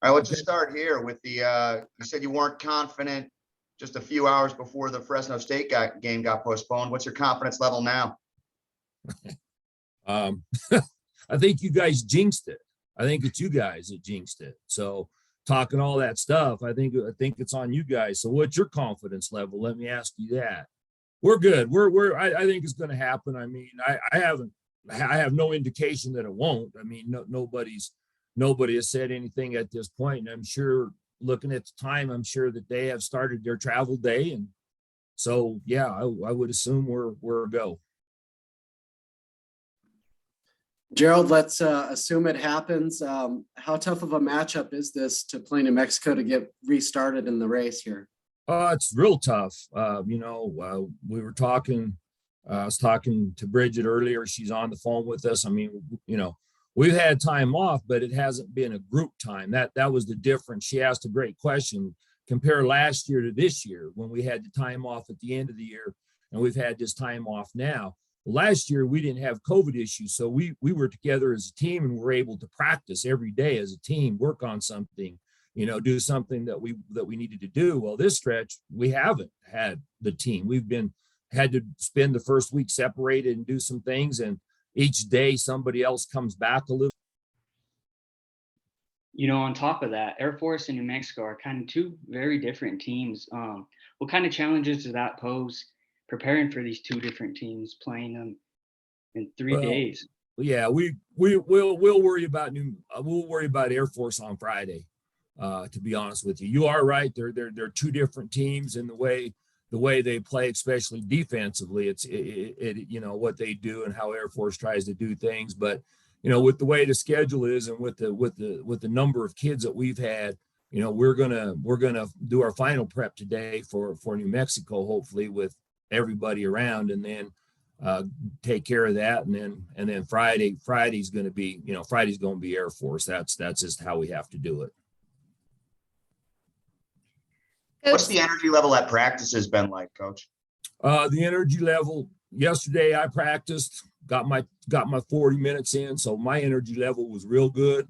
All right, let's just start here with the, you said you weren't confident just a few hours before the Fresno State game got postponed. What's your confidence level now? I think you guys jinxed it. I think it's you guys that jinxed it. So talking all that stuff, I think it's on you guys. So what's your confidence level? Let me ask you that. We're good. I think it's going to happen. I mean, I have no indication that it won't. I mean, nobody has said anything at this point. And I'm sure, looking at the time, I'm sure that they have started their travel day. And so, yeah, I would assume we're a go. Gerald, let's assume it happens. How tough of a matchup is this to play New Mexico to get restarted in the race here? It's real tough. We were talking, I was talking to Bridget earlier. She's on the phone with us. I mean, we've had time off, but it hasn't been a group time. That was the difference. She asked a great question. Compare last year to this year when we had the time off at the end of the year, and we've had this time off now. Last year, we didn't have COVID issues, so we were together as a team and were able to practice every day as a team, work on something, do something that we needed to do. Well, this stretch, we haven't had the team. We've had to spend the first week separated and do some things, and each day somebody else comes back a little. On top of that, Air Force and New Mexico are kind of two very different teams. What kind of challenges does that pose, preparing for these two different teams, playing them in 3 days? Yeah, we'll worry about we'll worry about Air Force on Friday. To be honest with you, you are right. They're two different teams in the way they play, especially defensively. It's what they do and how Air Force tries to do things. But with the way the schedule is and with the number of kids that we've had, we're gonna do our final prep today for New Mexico, hopefully with everybody around, and then take care of that, and then Friday's going to be Air Force. That's just how we have to do it. What's the energy level at practice has been like, Coach? The energy level yesterday, I practiced, got my 40 minutes in, so my energy level was real good.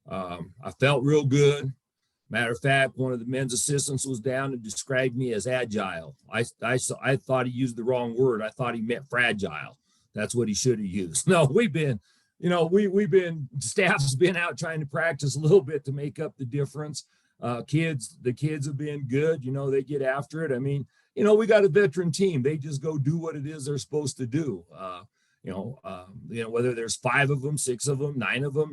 I felt real good. Matter of fact, one of the men's assistants was down and described me as agile. I thought he used the wrong word. I thought he meant fragile. That's what he should have used. No, we've been staff's been out trying to practice a little bit to make up the difference. The kids have been good. They get after it. I mean, we got a veteran team. They just go do what it is they're supposed to do. Whether there's 5 of them, 6 of them, 9 of them,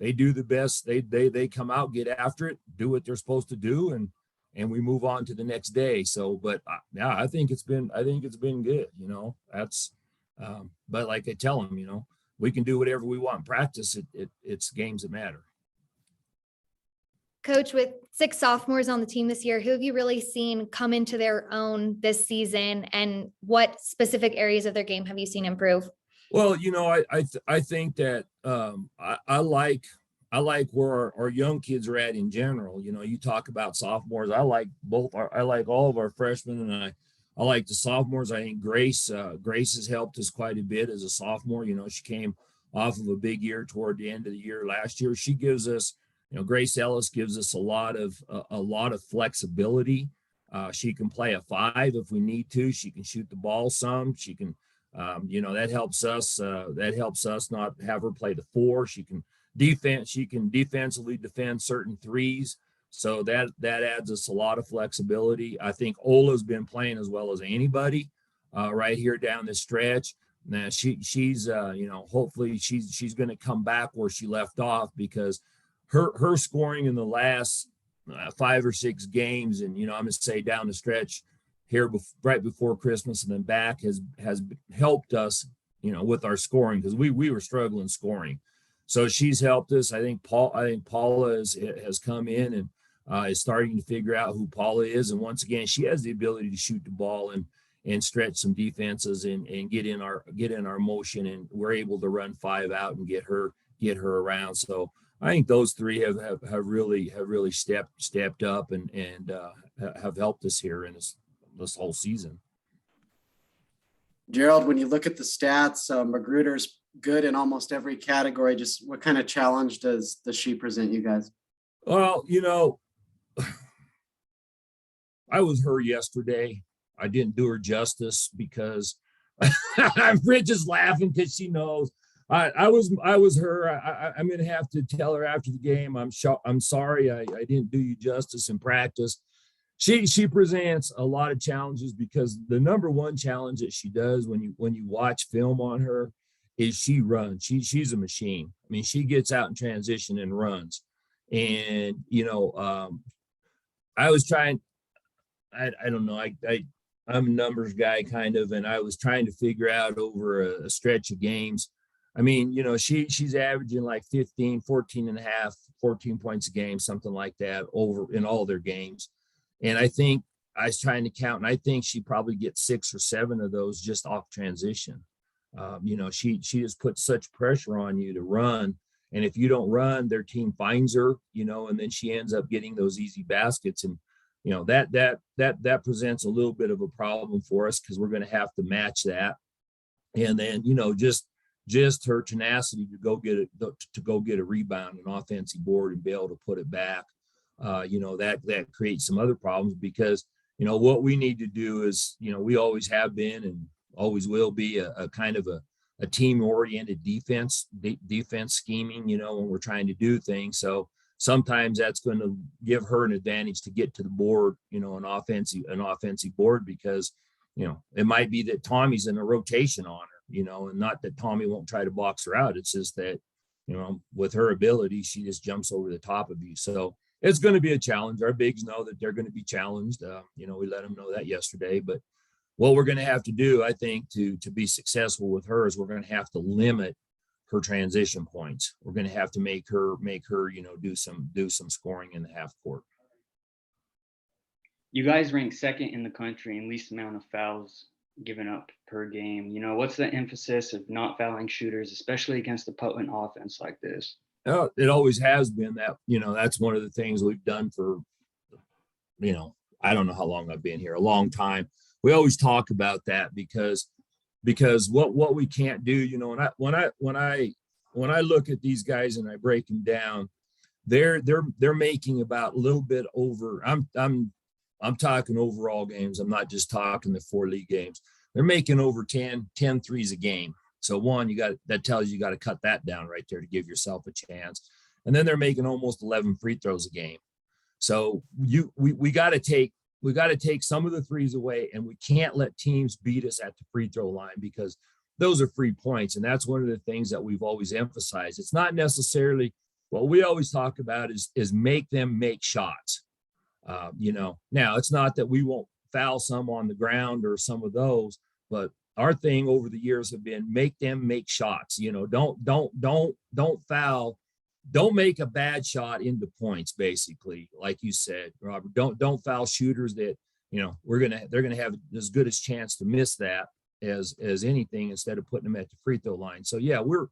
they do the best. They come out, get after it, do what they're supposed to do, and we move on to the next day. So, but yeah, I think it's been good. But like I tell them, we can do whatever we want in practice. It's games that matter. Coach, with 6 sophomores on the team this year, who have you really seen come into their own this season, and what specific areas of their game have you seen improve? Well, I think that I like where our young kids are at in general. You talk about sophomores. I like all of our freshmen, and I like the sophomores. I think Grace has helped us quite a bit as a sophomore. She came off of a big year toward the end of the year last year. She gives us, Grace Ellis gives us a lot of flexibility. She can play a 5 if we need to. She can shoot the ball some. She can, that helps us. That helps us not have her play the 4. She can defensively defend certain 3s. So that adds us a lot of flexibility. I think Ola's been playing as well as anybody right here down the stretch. Now she's hopefully she's going to come back where she left off, because her scoring in the last 5 or 6 games, and I'm going to say down the stretch here right before Christmas and then back has helped us, with our scoring, because we were struggling scoring. So she's helped us. I think Paula has come in and is starting to figure out who Paula is, and once again she has the ability to shoot the ball and stretch some defenses and get in our motion, and we're able to run 5 out and get her around. So I think those 3 have really stepped up and have helped us here in this whole season. Gerald, when you look at the stats, Magruder's good in almost every category. Just what kind of challenge does she present you guys? Well, I was her yesterday. I didn't do her justice because Rich is laughing because she knows I was her. I'm going to have to tell her after the game. I'm sorry. I didn't do you justice in practice. She presents a lot of challenges because the number one challenge that she does when you watch film on her is she runs. She's a machine. I mean, she gets out in transition and runs. And I was trying. I don't know. I'm a numbers guy kind of, and I was trying to figure out over a stretch of games. I mean, she's averaging like 15, 14 and a half, 14 points a game, something like that over in all their games. And I think I was trying to count, and I think she probably gets 6 or 7 of those just off transition. She just puts such pressure on you to run. And if you don't run, their team finds her, and then she ends up getting those easy baskets. And that presents a little bit of a problem for us because we're going to have to match that. And then just her tenacity to go get a rebound, an offensive board, and be able to put it back. That creates some other problems because what we need to do is we always have been and always will be a kind of a team oriented defense scheming. When we're trying to do things, so sometimes that's going to give her an advantage to get to the board, an offensive board, because, it might be that Tommy's in a rotation on her, and not that Tommy won't try to box her out. It's just that, with her ability, she just jumps over the top of you. So it's going to be a challenge. Our bigs know that they're going to be challenged. We let them know that yesterday, but what we're going to have to do, I think, to be successful with her is we're going to have to limit her transition points. We're going to have to make her, do some scoring in the half court. You guys rank second in the country in least amount of fouls given up per game. What's the emphasis of not fouling shooters, especially against a potent offense like this? It always has been that, that's one of the things we've done for, I don't know how long I've been here, a long time. We always talk about that because what we can't do, when I look at these guys and I break them down, they're making about a little bit over. I'm talking overall games. I'm not just talking the 4 league games. They're making over 10 threes a game. So one, that tells you got to cut that down right there to give yourself a chance. And then they're making almost 11 free throws a game. So we got to take some of the threes away, and we can't let teams beat us at the free throw line because those are free points. And that's one of the things that we've always emphasized. It's not necessarily what we always talk about is make them make shots. Now it's not that we won't foul some on the ground or some of those, but our thing over the years have been make them make shots. Don't foul. Don't make a bad shot into points, basically, like you said, Robert. Don't foul shooters that, they're gonna have as good a chance to miss that as anything instead of putting them at the free throw line. So yeah, we're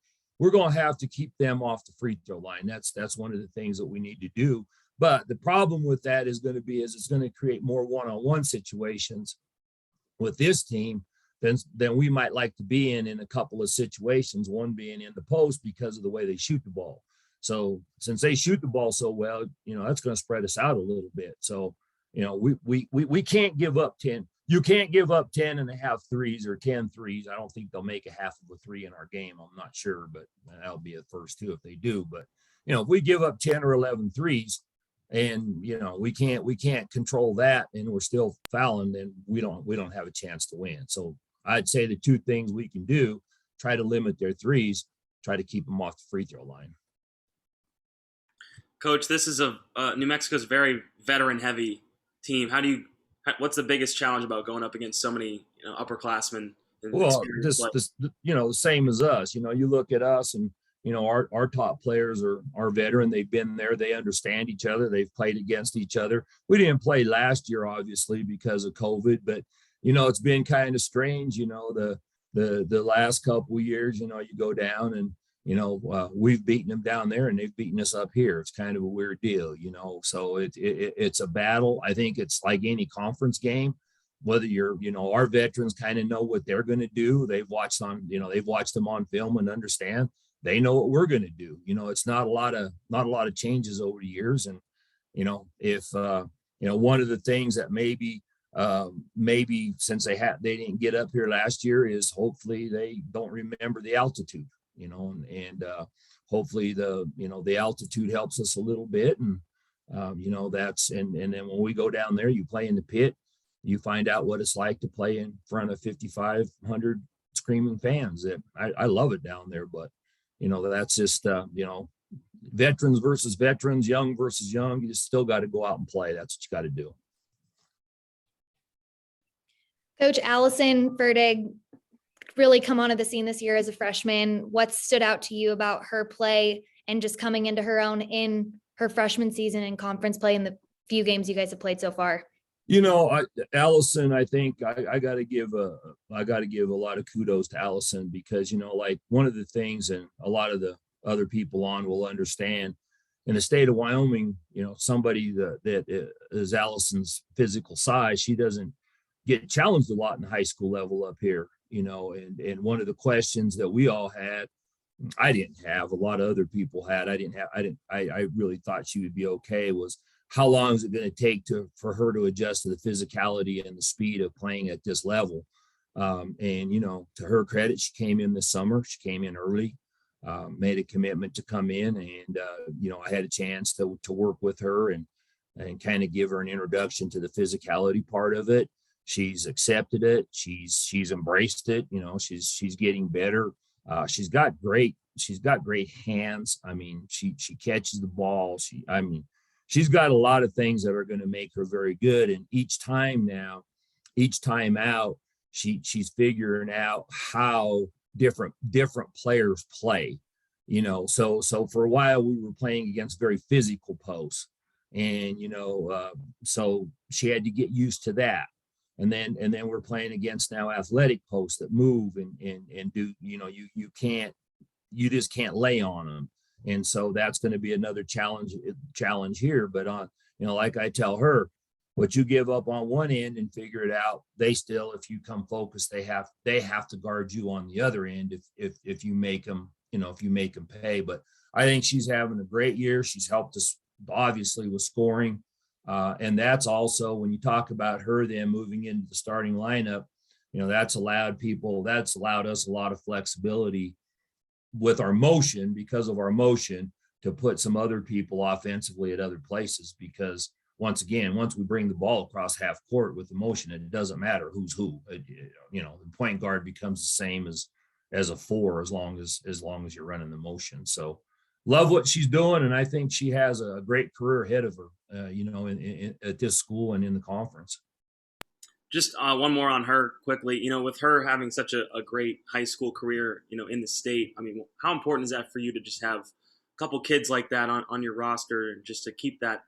gonna have to keep them off the free throw line. That's one of the things that we need to do. But the problem with that is it's going to create more one-on-one situations with this team than we might like to be in a couple of situations, one being in the post because of the way they shoot the ball. So since they shoot the ball so well, that's going to spread us out a little bit. So, we can't give up 10. You can't give up 10 and a half threes or 10 threes. I don't think they'll make a half of a three in our game. I'm not sure, but that'll be a first too if they do. But, if we give up 10 or 11 threes, and we can't control that, and we're still fouling, then we don't have a chance to win. So I'd say the 2 things we can do: try to limit their threes, try to keep them off the free throw line. Coach, this is New Mexico's very veteran heavy team. What's the biggest challenge about going up against so many upperclassmen? Well, the same as us. You look at us, and our top players are veteran. They've been there. They understand each other. They've played against each other. We didn't play last year, obviously, because of COVID, but, it's been kind of strange, the last couple of years, you go down and, we've beaten them down there and they've beaten us up here. It's kind of a weird deal, so it's a battle. I think it's like any conference game, whether our veterans kind of know what they're going to do. They've watched them on film and understand. they know what we're going to do. It's not a lot of changes over the years. And, if, one of the things that maybe since they didn't get up here last year is hopefully they don't remember the altitude, and hopefully the altitude helps us a little bit. And, and then when we go down there, you play in the pit, you find out what it's like to play in front of 5,500 screaming fans. That I love it down there, but that's just veterans versus veterans, young versus young. You still got to go out and play. That's what you got to do. Coach Allison Ferrier really come onto the scene this year as a freshman. What stood out to you about her play and just coming into her own in her freshman season and conference play in the few games you guys have played so far? Allison, I think I got to give a lot of kudos to Allison because, like one of the things, and a lot of the other people on will understand, in the state of Wyoming, somebody that is Allison's physical size, she doesn't get challenged a lot in high school level up here, and one of the questions that we all had, I didn't have, a lot of other people had, I really thought she would be okay, was how long is it going to take for her to adjust to the physicality and the speed of playing at this level? And, to her credit, she came in this summer, she came in early, made a commitment to come in, and, I had a chance to work with her and kind of give her an introduction to the physicality part of it. She's accepted it. She's embraced it. She's getting better. She's got great hands. I mean, she catches the ball. She's got a lot of things that are going to make her very good. And each time out, she's figuring out how different players play, so for a while we were playing against very physical posts, and, so she had to get used to that. And then we're playing against now athletic posts that move and do, you just can't lay on them. And so that's going to be another challenge here. But like I tell her, what you give up on one end and figure it out, they still, if you come focused, they have to guard you on the other end if you make them, if you make them pay. But I think she's having a great year. She's helped us obviously with scoring. And that's also, when you talk about her then moving into the starting lineup, that's allowed us a lot of flexibility with our motion, because of our motion, to put some other people offensively at other places. Because once we bring the ball across half court with the motion, it doesn't matter who's who. The point guard becomes the same as a four, as long as you're running the motion. So love what she's doing, and I think she has a great career ahead of her, at this school and in the conference. Just one more on her quickly. With her having such a great high school career, in the state, I mean, how important is that for you to just have a couple kids like that on your roster, and just to keep that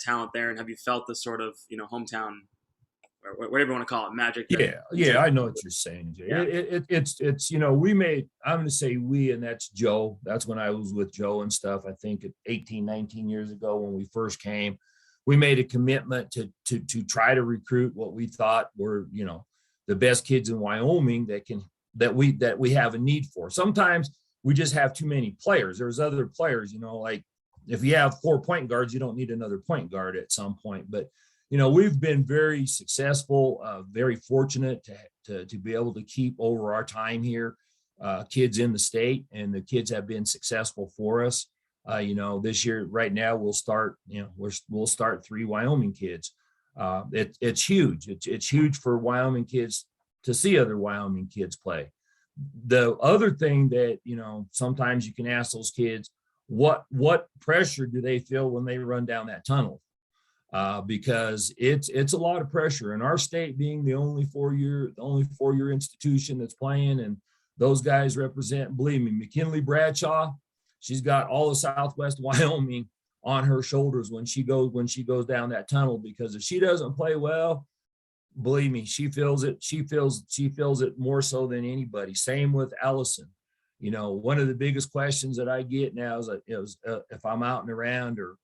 talent there? And have you felt the sort of, hometown, or whatever you want to call it, magic? Yeah, I know what you're saying, Jay. Yeah. It's I'm going to say we, and that's Joe. That's when I was with Joe and stuff. I think 18, 19 years ago when we first came, we made a commitment to try to recruit what we thought were, the best kids in Wyoming that we have a need for. Sometimes we just have too many players. There's other players, like if you have 4 point guards, you don't need another point guard at some point. But, we've been very successful, very fortunate to be able to keep over our time here kids in the state, and the kids have been successful for us. This year, right now, we'll start 3 Wyoming kids. It's huge. It's huge for Wyoming kids to see other Wyoming kids play. The other thing that, sometimes you can ask those kids, what pressure do they feel when they run down that tunnel? Because it's a lot of pressure, and our state being the only four-year institution that's playing, and those guys represent, believe me, McKinley Bradshaw, she's got all of Southwest Wyoming on her shoulders when she goes down that tunnel, because if she doesn't play well, believe me, she feels it. She feels it more so than anybody. Same with Allison. One of the biggest questions that I get now is if I'm out and around or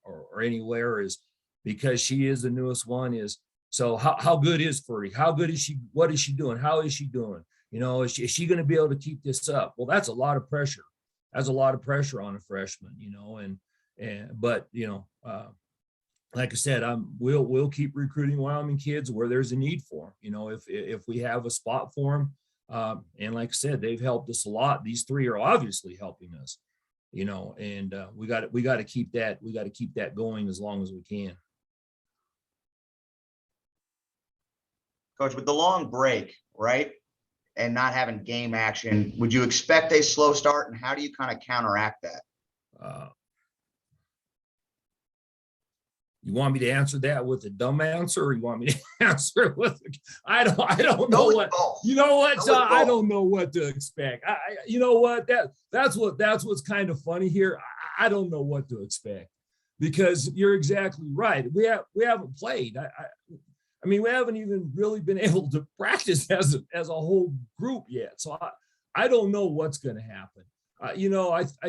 anywhere, is because she is the newest one, is, so how good is Ferrier? How good is she? What is she doing? How is she doing? Is she going to be able to keep this up? Well, that's a lot of pressure. that's a lot of pressure on a freshman, but like I said, we'll keep recruiting Wyoming kids where there's a need for them. If we have a spot for them, and like I said, they've helped us a lot. These three are obviously helping us, and we got to keep that going as long as we can. Coach, with the long break, right, and not having game action, would you expect a slow start, and how do you kind of counteract that? You want me to answer that with a dumb answer, or you want me to answer it with? I don't know Go with what. both. You know what, Go with John? I both. don't know what to expect. You know what? That's what's kind of funny here. I don't know what to expect, because you're exactly right. We haven't played. I mean, we haven't even really been able to practice as a whole group yet. So I don't know what's going to happen. I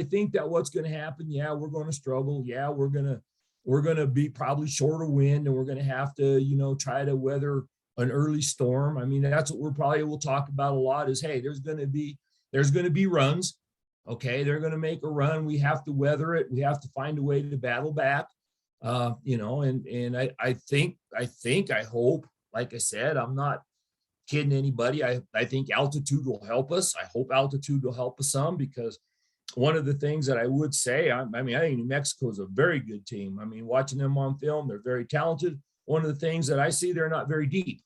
think that what's going to happen. Yeah, we're going to struggle. Yeah, we're going to be probably short of wind, and we're going to have to, try to weather an early storm. I mean, that's what we'll talk about a lot is, hey, there's going to be runs. Okay. They're going to make a run. We have to weather it. We have to find a way to battle back. And I hope, like I said, I'm not kidding anybody. I think altitude will help us. I hope altitude will help us some, because one of the things that I would say, I think New Mexico is a very good team. I mean, watching them on film, they're very talented. One of the things that I see, they're not very deep.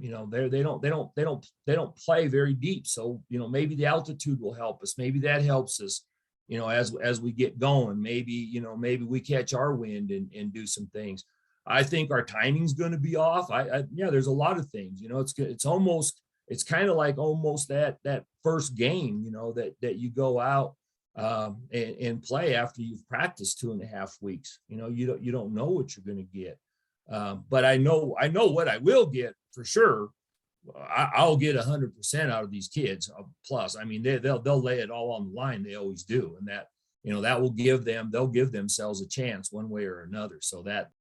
They don't play very deep. So, maybe the altitude will help us. Maybe that helps us, as we get going. Maybe we catch our wind and do some things. I think our timing's going to be off. There's a lot of things, it's kind of like almost that first game, that you go out and play after you've practiced 2.5 weeks. You don't know what you're going to get. But I know what I will get for sure. I'll get 100% out of these kids. Plus, I mean, they'll lay it all on the line. They always do. And that, they'll give themselves a chance one way or another. So